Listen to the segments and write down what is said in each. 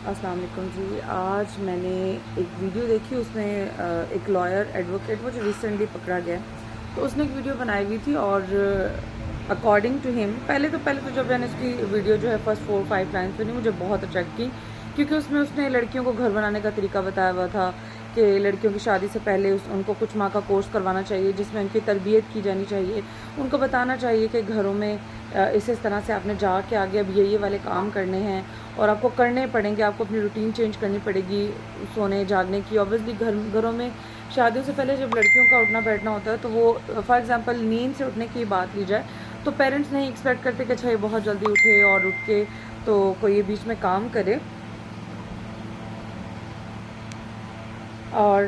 السلام علیکم جی. آج میں نے ایک ویڈیو دیکھی, اس میں ایک لائر ایڈوکیٹ وہ جو ریسنٹلی پکڑا گیا, تو اس نے ایک ویڈیو بنائی ہوئی تھی اور اکارڈنگ ٹو ہم پہلے تو جب میں نے اس کی ویڈیو جو ہے فرسٹ 4-5 لائنس بنی مجھے بہت اٹریکٹ کی, کیونکہ اس میں اس نے لڑکیوں کو گھر بنانے کا طریقہ بتایا ہوا تھا کہ لڑکیوں کی شادی سے پہلے ان کو کچھ ماہ کا کورس کروانا چاہیے جس میں ان کی تربیت کی جانی چاہیے, ان کو بتانا چاہیے کہ گھروں میں اس طرح سے آپ نے جا کے آگے اب یہ والے کام کرنے ہیں اور آپ کو کرنے پڑیں گے, آپ کو اپنی روٹین چینج کرنی پڑے گی سونے جاگنے کی. اوبویسلی گھروں میں شادیوں سے پہلے جب لڑکیوں کا اٹھنا بیٹھنا ہوتا ہے تو وہ فار ایگزامپل نیند سے اٹھنے کی بات لی جائے تو پیرنٹس نہیں ایکسپیکٹ کرتے کہ اچھا یہ بہت جلدی اٹھے اور اٹھ کے تو کوئی بیچ میں کام کرے. اور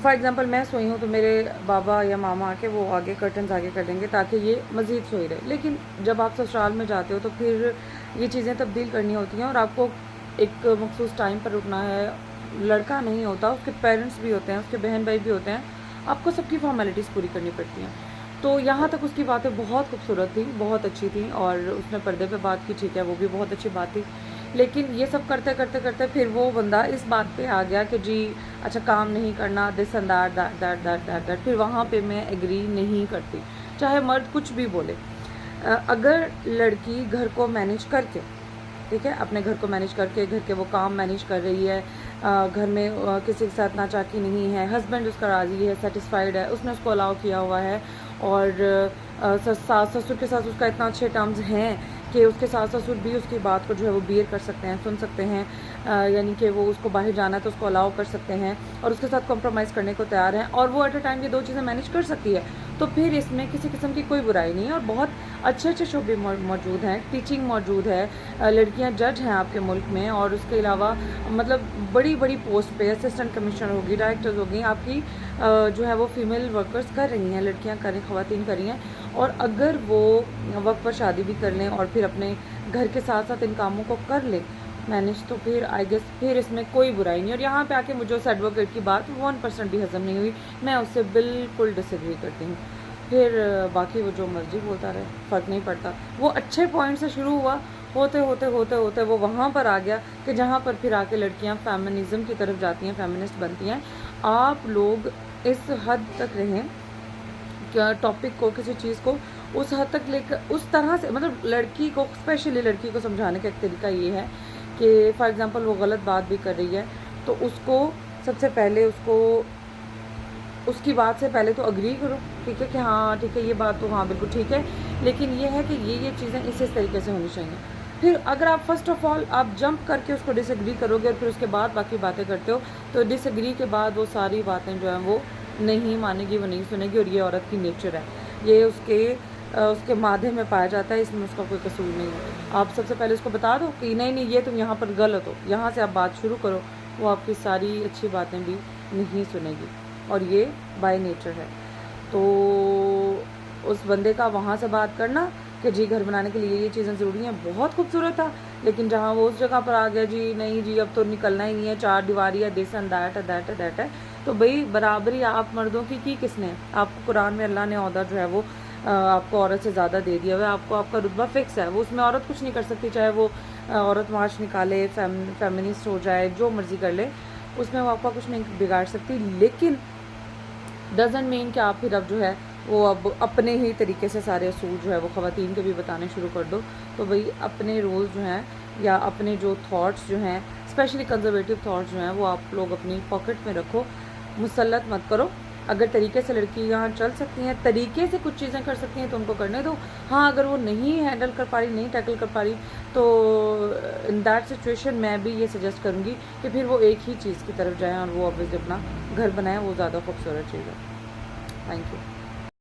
فار ایگزامپل میں سوئی ہوں تو میرے بابا یا ماما آ کے وہ آگے کرٹنز آگے کر دیں گے تاکہ یہ مزید سوئی رہے. لیکن جب آپ سسرال میں جاتے ہو تو پھر یہ چیزیں تبدیل کرنی ہوتی ہیں اور آپ کو ایک مخصوص ٹائم پر رکنا ہے. لڑکا نہیں ہوتا, اس کے پیرنٹس بھی ہوتے ہیں, اس کے بہن بھائی بھی ہوتے ہیں, آپ کو سب کی فارمیلٹیز پوری کرنی پڑتی ہیں. تو یہاں تک اس کی باتیں بہت خوبصورت تھیں, بہت اچھی تھیں, اور اس نے پردے پہ بات کی, ٹھیک ہے وہ بھی بہت اچھی بات تھی. لیکن یہ سب کرتے کرتے کرتے پھر وہ بندہ اس بات پہ آ گیا کہ جی اچھا کام نہیں کرنا, دس اینڈ دیٹ. پھر وہاں پہ میں ایگری نہیں کرتی, چاہے مرد کچھ بھی بولے. اگر لڑکی گھر کو مینیج کر کے, ٹھیک ہے, اپنے گھر کو مینیج کر کے گھر کے وہ کام مینیج کر رہی ہے, گھر میں کسی کے ساتھ ناچاکی نہیں ہے, ہسبینڈ اس کا راضی ہے, سیٹسفائیڈ ہے, اس نے اس کو الاؤ کیا ہوا ہے, اور ساس سسر کے ساتھ اس کا اتنا اچھے ٹرمز ہیں کہ اس کے ساس سسر بھی اس کی بات کو جو ہے وہ بیئر کر سکتے ہیں, سن سکتے ہیں, یعنی کہ وہ اس کو باہر جانا ہے تو اس کو الاؤ کر سکتے ہیں اور اس کے ساتھ کمپرومائز کرنے کو تیار ہیں, اور وہ ایٹ اے ٹائم یہ دو چیزیں مینیج کر سکتی ہے, تو پھر اس میں کسی قسم کی کوئی برائی نہیں ہے. اور بہت اچھے اچھے شعبے موجود ہیں, ٹیچنگ موجود ہے, لڑکیاں جج ہیں آپ کے ملک میں, اور اس کے علاوہ مطلب بڑی بڑی پوسٹ پہ اسسٹنٹ کمشنر ہوگی, ڈائریکٹرز ہوگی, آپ کی جو ہے وہ فیمیل ورکرز کر رہی ہیں, لڑکیاں کر رہی ہیں, خواتین کر رہی ہیں. اور اگر وہ وقت پر شادی بھی کر لیں اور پھر اپنے گھر کے ساتھ ساتھ ان کاموں کو کر لیں مینیج, تو پھر آئی گیس پھر اس میں کوئی برائی نہیں. اور یہاں پہ آ کے مجھے اس ایڈوکیٹ کی بات 1% بھی ہضم نہیں ہوئی, میں اس سے بالکل ڈس ایگری کرتی ہوں. پھر باقی وہ جو مرضی بولتا رہے, فرق نہیں پڑتا. وہ اچھے پوائنٹ سے شروع ہوا, ہوتے ہوتے ہوتے ہوتے وہ وہاں پر آ گیا کہ جہاں پر پھر آ کے لڑکیاں فیمنزم کی طرف جاتی ہیں, فیمنسٹ بنتی ہیں. آپ لوگ اس حد تک رہیں کیا ٹاپک کو, کسی چیز کو اس حد تک لے کر اس طرح سے, مطلب لڑکی کو اسپیشلی لڑکی کو سمجھانے کا ایک طریقہ یہ ہے کہ فار ایگزامپل وہ غلط بات بھی کر رہی ہے تو اس کو سب سے پہلے اس کی بات سے پہلے تو اگری کرو, ٹھیک ہے, کہ ہاں ٹھیک ہے یہ بات تو ہاں بالکل ٹھیک ہے, لیکن یہ ہے کہ یہ چیزیں اس طریقے سے ہونی چاہیے. پھر اگر آپ فرسٹ آف آل آپ جمپ کر کے اس کو ڈس ایگری کرو گے اور پھر اس کے بعد باقی باتیں کرتے ہو تو ڈس ایگری کے بعد وہ ساری باتیں جو ہیں وہ نہیں مانے گی, وہ نہیں سنے گی. اور یہ عورت کی نیچر ہے, یہ اس کے مادے میں پایا جاتا ہے, اس میں اس کا کوئی قصور نہیں ہے. آپ سب سے پہلے اس کو بتا دو کہ نہیں یہ تم یہاں پر غلط ہو, یہاں سے آپ بات شروع کرو, وہ آپ کی ساری اچھی باتیں بھی نہیں سنے گی, اور یہ بائی نیچر ہے. تو اس بندے کا وہاں سے بات کرنا کہ جی گھر بنانے کے لیے یہ چیزیں ضروری ہیں بہت خوبصورت تھا, لیکن جہاں وہ اس جگہ پر آ گیا جی نہیں جی اب تو نکلنا ہی نہیں ہے, 4 دیواری ہے, دس اینڈ دیٹ ہے, تو بھئی برابری آپ مردوں کی کس نے؟ آپ کو قرآن میں اللہ نے عہدہ جو ہے وہ آپ کو عورت سے زیادہ دے دیا ہوا ہے, آپ کو آپ کا رتبہ فکس ہے, وہ اس میں عورت کچھ نہیں کر سکتی, چاہے وہ عورت معاش نکالے, فیمنسٹ ہو جائے, جو مرضی کر لے, اس میں وہ آپ کا کچھ نہیں بگاڑ سکتی. لیکن ڈزنٹ مین کہ آپ پھر اب جو ہے وہ اب اپنے ہی طریقے سے سارے اصول جو ہے وہ خواتین کے بھی بتانے شروع کر دو. تو بھئی اپنے رولز جو ہیں یا اپنے جو تھاٹس جو ہیں اسپیشلی کنزرویٹو تھاٹس جو ہیں وہ آپ لوگ اپنی پاکٹ میں رکھو, مسلط مت کرو. اگر طریقے سے لڑکیاں چل سکتی ہیں, طریقے سے کچھ چیزیں کر سکتی ہیں تو ان کو کرنے دو. ہاں اگر وہ نہیں ہینڈل کر پا رہی, نہیں ٹیکل کر پا رہی, تو ان دیٹ سچویشن میں بھی یہ سجیسٹ کروں گی کہ پھر وہ ایک ہی چیز کی طرف جائیں اور وہ obviously اپنا گھر بنائیں, وہ زیادہ خوبصورت چیز ہے. Thank you.